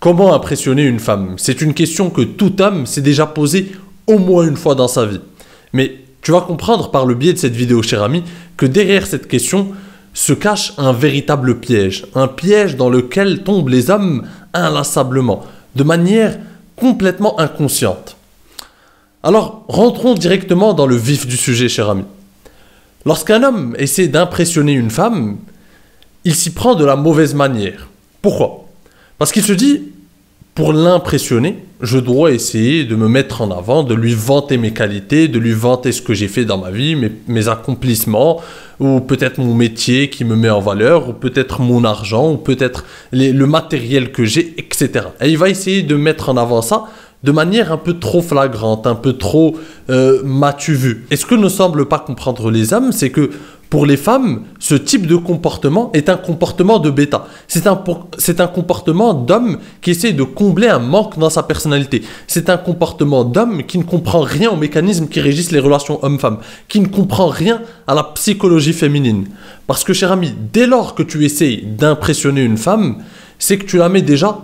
Comment impressionner une femme? C'est une question que tout homme s'est déjà posée au moins une fois dans sa vie. Mais tu vas comprendre par le biais de cette vidéo, cher ami, que derrière cette question se cache un véritable piège. Un piège dans lequel tombent les hommes inlassablement, de manière complètement inconsciente. Alors, rentrons directement dans le vif du sujet, cher ami. Lorsqu'un homme essaie d'impressionner une femme, il s'y prend de la mauvaise manière. Pourquoi? Parce qu'il se dit, pour l'impressionner, je dois essayer de me mettre en avant, de lui vanter mes qualités, de lui vanter ce que j'ai fait dans ma vie, mes accomplissements, ou peut-être mon métier qui me met en valeur, ou peut-être mon argent, ou peut-être le matériel que j'ai, etc. Et il va essayer de mettre en avant ça de manière un peu trop flagrante, un peu trop m'as-tu vu. Et ce que ne semblent pas comprendre les hommes, c'est que pour les femmes, ce type de comportement est un comportement de bêta. C'est un comportement d'homme qui essaie de combler un manque dans sa personnalité. C'est un comportement d'homme qui ne comprend rien aux mécanismes qui régissent les relations hommes-femmes, qui ne comprend rien à la psychologie féminine. Parce que, cher ami, dès lors que tu essayes d'impressionner une femme, c'est que tu la mets déjà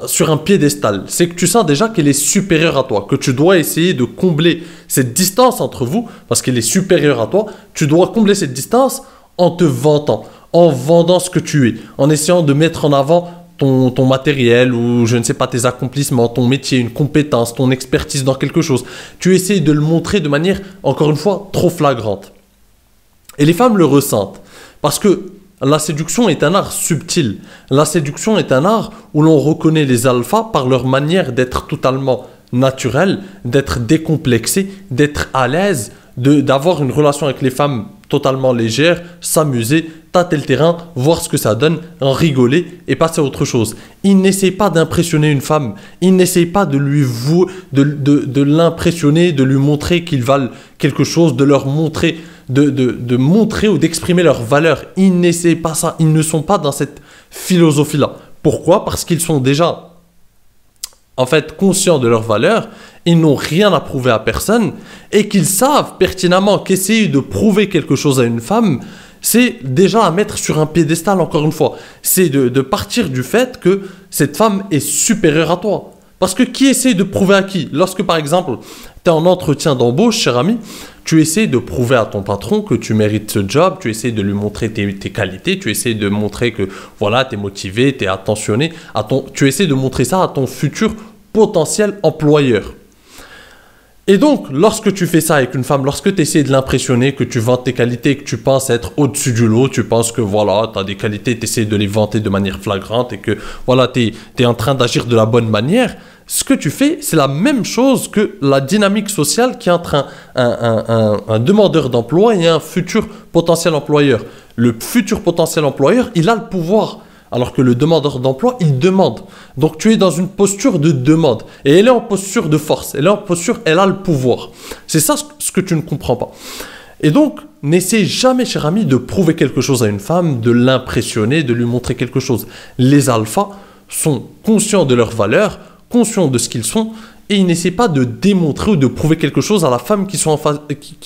sur un piédestal. C'est que tu sens déjà qu'elle est supérieure à toi, que tu dois essayer de combler cette distance entre vous, parce qu'elle est supérieure à toi. Tu dois combler cette distance en te vantant, en vendant ce que tu es, en essayant de mettre en avant ton matériel ou je ne sais pas, tes accomplissements, ton métier, une compétence, ton expertise dans quelque chose. Tu essayes de le montrer de manière, encore une fois, trop flagrante. Et les femmes le ressentent, parce que la séduction est un art subtil. La séduction est un art où l'on reconnaît les alphas par leur manière d'être totalement naturels, d'être décomplexés, d'être à l'aise, d'avoir une relation avec les femmes totalement légère, s'amuser, tâter le terrain, voir ce que ça donne, en rigoler et passer à autre chose. Ils n'essayent pas d'impressionner une femme. Ils n'essayent pas de l'impressionner, de lui montrer qu'ils valent quelque chose, de leur montrer de montrer ou d'exprimer leurs valeurs. Ils n'essaient pas ça. Ils ne sont pas dans cette philosophie-là. Pourquoi? Parce qu'ils sont déjà, en fait, conscients de leurs valeurs. Ils n'ont rien à prouver à personne et qu'ils savent pertinemment qu'essayer de prouver quelque chose à une femme, c'est déjà la mettre sur un piédestal, encore une fois. C'est de partir du fait que cette femme est supérieure à toi. Parce que qui essaie de prouver à qui? Lorsque, par exemple, tu es en entretien d'embauche, cher ami, tu essaies de prouver à ton patron que tu mérites ce job, tu essaies de lui montrer tes qualités, tu essaies de montrer que voilà, tu es motivé, tu es attentionné, tu essaies de montrer ça à ton futur potentiel employeur. Et donc, lorsque tu fais ça avec une femme, lorsque tu essaies de l'impressionner, que tu vantes tes qualités, que tu penses être au-dessus du lot, tu penses que voilà, tu as des qualités, tu essaies de les vanter de manière flagrante et que voilà, tu es en train d'agir de la bonne manière, ce que tu fais, c'est la même chose que la dynamique sociale qui est entre un demandeur d'emploi et un futur potentiel employeur. Le futur potentiel employeur, il a le pouvoir, alors que le demandeur d'emploi, il demande. Donc tu es dans une posture de demande. Et elle est en posture de force. Elle est en posture, elle a le pouvoir. C'est ça ce que tu ne comprends pas. Et donc, n'essaie jamais, cher ami, de prouver quelque chose à une femme, de l'impressionner, de lui montrer quelque chose. Les alphas sont conscients de leurs valeurs, conscients de ce qu'ils sont, et ils n'essaient pas de démontrer ou de prouver quelque chose à la femme qui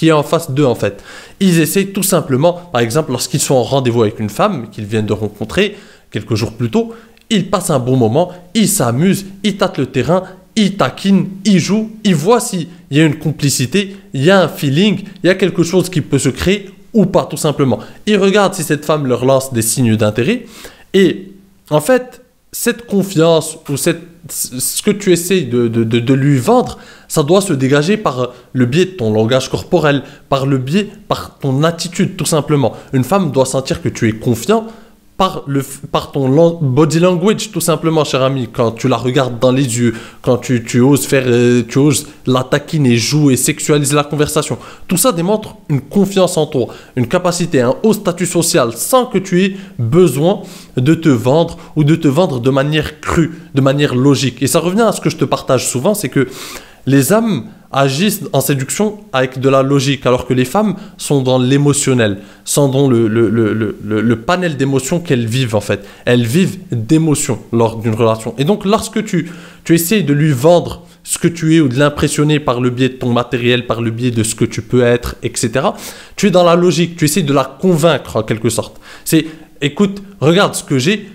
est en face d'eux, en fait. Ils essaient tout simplement, par exemple, lorsqu'ils sont en rendez-vous avec une femme qu'ils viennent de rencontrer quelques jours plus tôt, ils passent un bon moment, ils s'amusent, ils tâtent le terrain, ils taquinent, ils jouent, ils voient s'il y a une complicité, il y a un feeling, il y a quelque chose qui peut se créer ou pas, tout simplement. Ils regardent si cette femme leur lance des signes d'intérêt, et en fait, cette confiance ou ce que tu essaies de lui vendre, ça doit se dégager par le biais de ton langage corporel, par par ton attitude, tout simplement. Une femme doit sentir que tu es confiant par ton body language, tout simplement, cher ami. Quand tu la regardes dans les yeux, quand tu oses la taquiner, jouer et sexualiser la conversation. Tout ça démontre une confiance en toi, une capacité, un haut statut social, sans que tu aies besoin de te vendre ou de te vendre de manière crue, de manière logique. Et ça revient à ce que je te partage souvent, c'est que les hommes agissent en séduction avec de la logique, alors que les femmes sont dans l'émotionnel, sont dans le panel d'émotions qu'elles vivent, en fait. Elles vivent d'émotions lors d'une relation. Et donc, lorsque tu essayes de lui vendre ce que tu es ou de l'impressionner par le biais de ton matériel, par le biais de ce que tu peux être, etc., tu es dans la logique, tu essaies de la convaincre en quelque sorte. C'est, écoute, regarde ce que j'ai,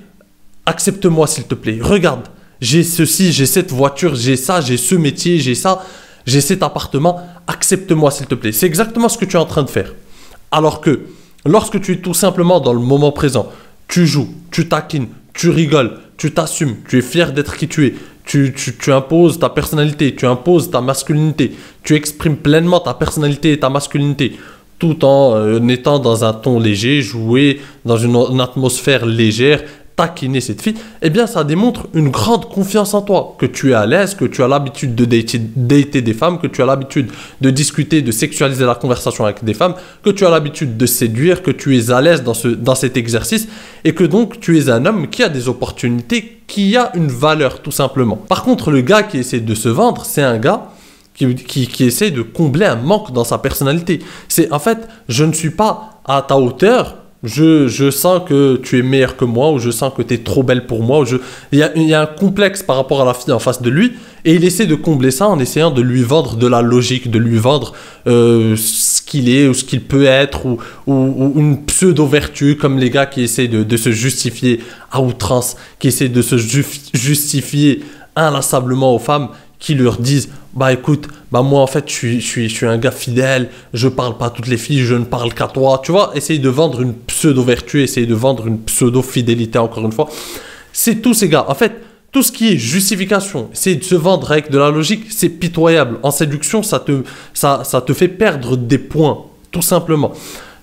accepte-moi s'il te plaît, regarde, j'ai ceci, j'ai cette voiture, j'ai ça, j'ai ce métier, j'ai ça, j'ai cet appartement, accepte-moi s'il te plaît. C'est exactement ce que tu es en train de faire. Alors que lorsque tu es tout simplement dans le moment présent, tu joues, tu taquines, tu rigoles, tu t'assumes, tu es fier d'être qui tu es, tu imposes ta personnalité, tu imposes ta masculinité, tu exprimes pleinement ta personnalité et ta masculinité, tout en étant dans un ton léger, jouer dans une atmosphère légère, taquiner cette fille, eh bien ça démontre une grande confiance en toi, que tu es à l'aise, que tu as l'habitude de dater des femmes, que tu as l'habitude de discuter, de sexualiser la conversation avec des femmes, que tu as l'habitude de séduire, que tu es à l'aise dans cet exercice et que donc tu es un homme qui a des opportunités, qui a une valeur tout simplement. Par contre, le gars qui essaie de se vendre, c'est un gars qui essaie de combler un manque dans sa personnalité. C'est en fait, je ne suis pas à ta hauteur, je sens que tu es meilleur que moi, ou je sens que tu es trop belle pour moi, il y a un complexe par rapport à la fille en face de lui, et il essaie de combler ça en essayant de lui vendre de la logique, de lui vendre ce qu'il est, ou ce qu'il peut être, ou une pseudo-vertu, comme les gars qui essaient de se justifier à outrance, qui essaient de se justifier inlassablement aux femmes, qui leur disent bah écoute, bah moi en fait je suis un gars fidèle, je parle pas à toutes les filles, je ne parle qu'à toi, tu vois, essayer de vendre une pseudo-vertu, essayer de vendre une pseudo-fidélité encore une fois, c'est tous ces gars, en fait, tout ce qui est justification, essayer de se vendre avec de la logique, c'est pitoyable, en séduction ça te fait perdre des points, tout simplement.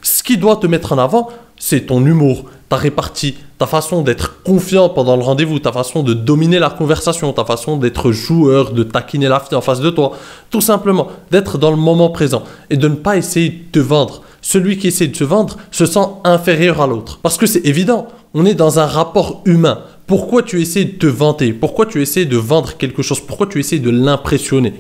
Ce qui doit te mettre en avant, c'est ton humour, ta répartie, ta façon d'être confiant pendant le rendez-vous, ta façon de dominer la conversation, ta façon d'être joueur, de taquiner la fille en face de toi. Tout simplement, d'être dans le moment présent et de ne pas essayer de te vendre. Celui qui essaie de se vendre se sent inférieur à l'autre. Parce que c'est évident, on est dans un rapport humain. Pourquoi tu essaies de te vanter? Pourquoi tu essaies de vendre quelque chose? Pourquoi tu essaies de l'impressionner?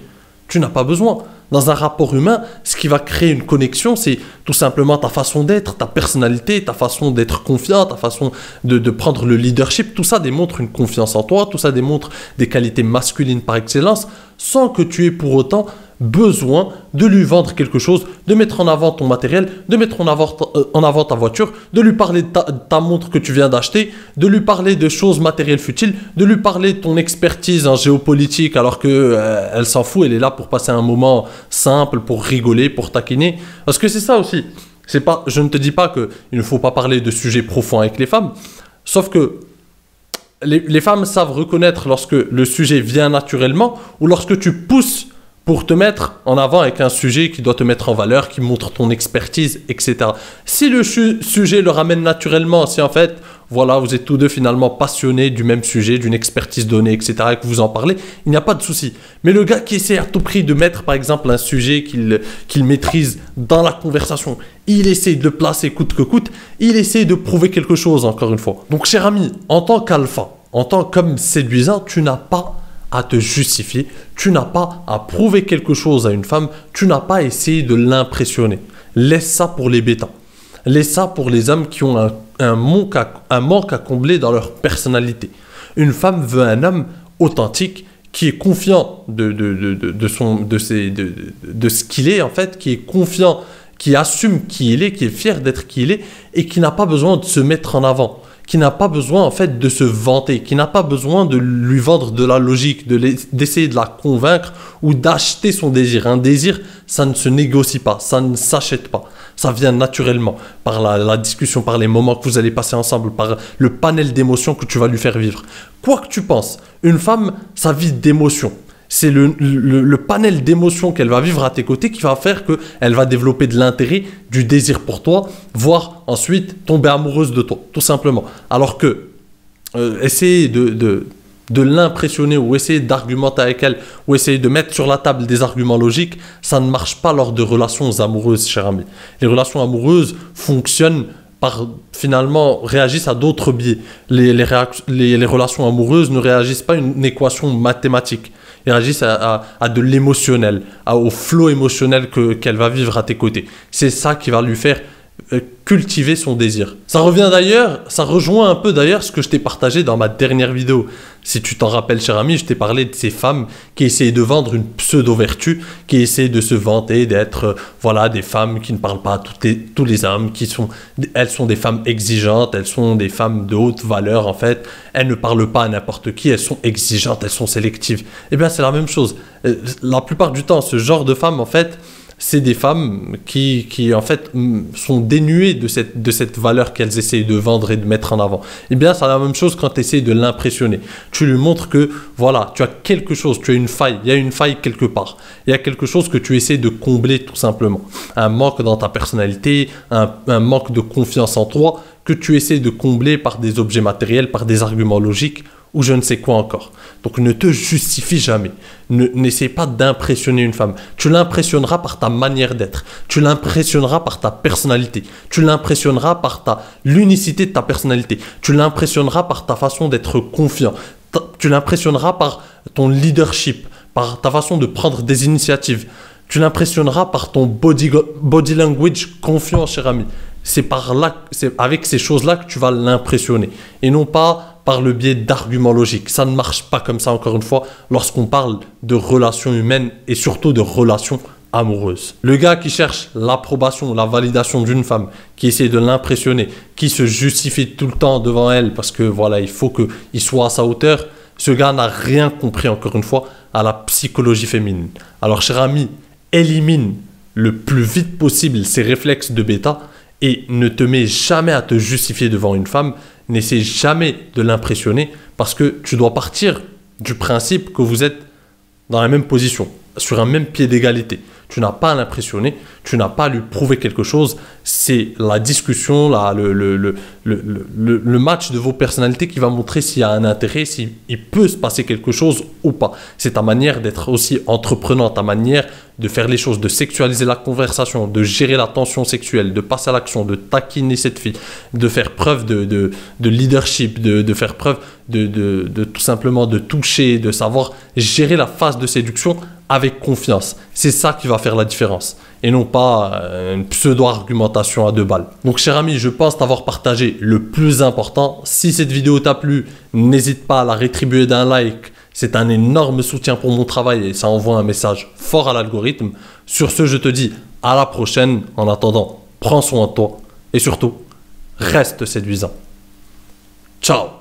Tu n'as pas besoin. Dans un rapport humain, ce qui va créer une connexion, c'est tout simplement ta façon d'être, ta personnalité, ta façon d'être confiant, ta façon de prendre le leadership. Tout ça démontre une confiance en toi, tout ça démontre des qualités masculines par excellence, sans que tu aies pour autant besoin de lui vendre quelque chose, de mettre en avant ton matériel, de mettre en avant ta voiture, de lui parler de ta montre que tu viens d'acheter, de lui parler de choses matérielles futiles, de lui parler de ton expertise en géopolitique alors que elle s'en fout, elle est là pour passer un moment simple, pour rigoler, pour taquiner. Parce que c'est ça aussi. Je ne te dis pas qu'il ne faut pas parler de sujets profonds avec les femmes, sauf que les femmes savent reconnaître lorsque le sujet vient naturellement ou lorsque tu pousses pour te mettre en avant avec un sujet qui doit te mettre en valeur, qui montre ton expertise, etc. Si le sujet le ramène naturellement, si en fait, voilà, vous êtes tous deux finalement passionnés du même sujet, d'une expertise donnée, etc., et que vous en parlez, il n'y a pas de souci. Mais le gars qui essaie à tout prix de mettre, par exemple, un sujet qu'il maîtrise dans la conversation, il essaie de le placer coûte que coûte, il essaie de prouver quelque chose, encore une fois. Donc, cher ami, en tant qu'alpha, en tant qu'homme séduisant, tu n'as pas à te justifier, tu n'as pas à prouver quelque chose à une femme, tu n'as pas à essayer de l'impressionner. Laisse ça pour les bêtas. Laisse ça pour les hommes qui ont un manque à combler dans leur personnalité. Une femme veut un homme authentique, qui est confiant de ce qu'il est en fait, qui est confiant, qui assume qui il est, qui est fier d'être qui il est et qui n'a pas besoin de se mettre en avant, qui n'a pas besoin en fait de se vanter, qui n'a pas besoin de lui vendre de la logique, d'essayer de la convaincre ou d'acheter son désir. Un désir, ça ne se négocie pas, ça ne s'achète pas. Ça vient naturellement par la discussion, par les moments que vous allez passer ensemble, par le panel d'émotions que tu vas lui faire vivre. Quoi que tu penses, une femme, ça vit d'émotions. C'est le panel d'émotions qu'elle va vivre à tes côtés qui va faire qu'elle va développer de l'intérêt, du désir pour toi, voire ensuite tomber amoureuse de toi, tout simplement. Alors que essayer de l'impressionner ou essayer d'argumenter avec elle ou essayer de mettre sur la table des arguments logiques, ça ne marche pas lors de relations amoureuses, cher ami. Les relations amoureuses fonctionnent finalement réagissent à d'autres biais. Les relations amoureuses ne réagissent pas à une équation mathématique. Ils réagissent à de l'émotionnel, au flot émotionnel qu'elle va vivre à tes côtés. C'est ça qui va lui faire cultiver son désir. Ça rejoint un peu d'ailleurs ce que je t'ai partagé dans ma dernière vidéo. Si tu t'en rappelles, cher ami, je t'ai parlé de ces femmes qui essayent de vendre une pseudo-vertu, qui essayent de se vanter d'être, voilà, des femmes qui ne parlent pas à tous les hommes, elles sont des femmes exigeantes, elles sont des femmes de haute valeur, en fait. Elles ne parlent pas à n'importe qui, elles sont exigeantes, elles sont sélectives. Eh bien, c'est la même chose. La plupart du temps, ce genre de femmes, en fait, c'est des femmes qui en fait sont dénuées de cette valeur qu'elles essayent de vendre et de mettre en avant. Eh bien, c'est la même chose quand tu essayes de l'impressionner. Tu lui montres que, voilà, tu as quelque chose, tu as une faille, il y a une faille quelque part. Il y a quelque chose que tu essaies de combler tout simplement. Un manque dans ta personnalité, un manque de confiance en toi que tu essaies de combler par des objets matériels, par des arguments logiques ou je ne sais quoi encore. Donc ne te justifie jamais. N'essaie pas d'impressionner une femme. Tu l'impressionneras par ta manière d'être. Tu l'impressionneras par ta personnalité. Tu l'impressionneras par l'unicité de ta personnalité. Tu l'impressionneras par ta façon d'être confiant. Tu l'impressionneras par ton leadership, par ta façon de prendre des initiatives. Tu l'impressionneras par ton body language confiant, cher ami. C'est avec ces choses-là que tu vas l'impressionner. Et non pas par le biais d'arguments logiques. Ça ne marche pas comme ça, encore une fois, lorsqu'on parle de relations humaines et surtout de relations amoureuses. Le gars qui cherche l'approbation, la validation d'une femme, qui essaie de l'impressionner, qui se justifie tout le temps devant elle parce que voilà, il faut qu'il soit à sa hauteur, ce gars n'a rien compris, encore une fois, à la psychologie féminine. Alors, cher ami, élimine le plus vite possible ces réflexes de bêta et ne te mets jamais à te justifier devant une femme. N'essaie jamais de l'impressionner parce que tu dois partir du principe que vous êtes dans la même position, sur un même pied d'égalité. Tu n'as pas à l'impressionner, tu n'as pas à lui prouver quelque chose. C'est la discussion, le match de vos personnalités qui va montrer s'il y a un intérêt, s'il peut se passer quelque chose ou pas. C'est ta manière d'être aussi entreprenant, ta manière de faire les choses, de sexualiser la conversation, de gérer la tension sexuelle, de passer à l'action, de taquiner cette fille, de faire preuve de leadership, de faire preuve de tout simplement de toucher, de savoir gérer la phase de séduction avec confiance. C'est ça qui va faire la différence et non pas une pseudo-argumentation à 2 balles. Donc cher ami, je pense t'avoir partagé le plus important. Si cette vidéo t'a plu, n'hésite pas à la rétribuer d'un like. C'est un énorme soutien pour mon travail et ça envoie un message fort à l'algorithme. Sur ce, je te dis à la prochaine. En attendant, prends soin de toi et surtout, reste séduisant. Ciao!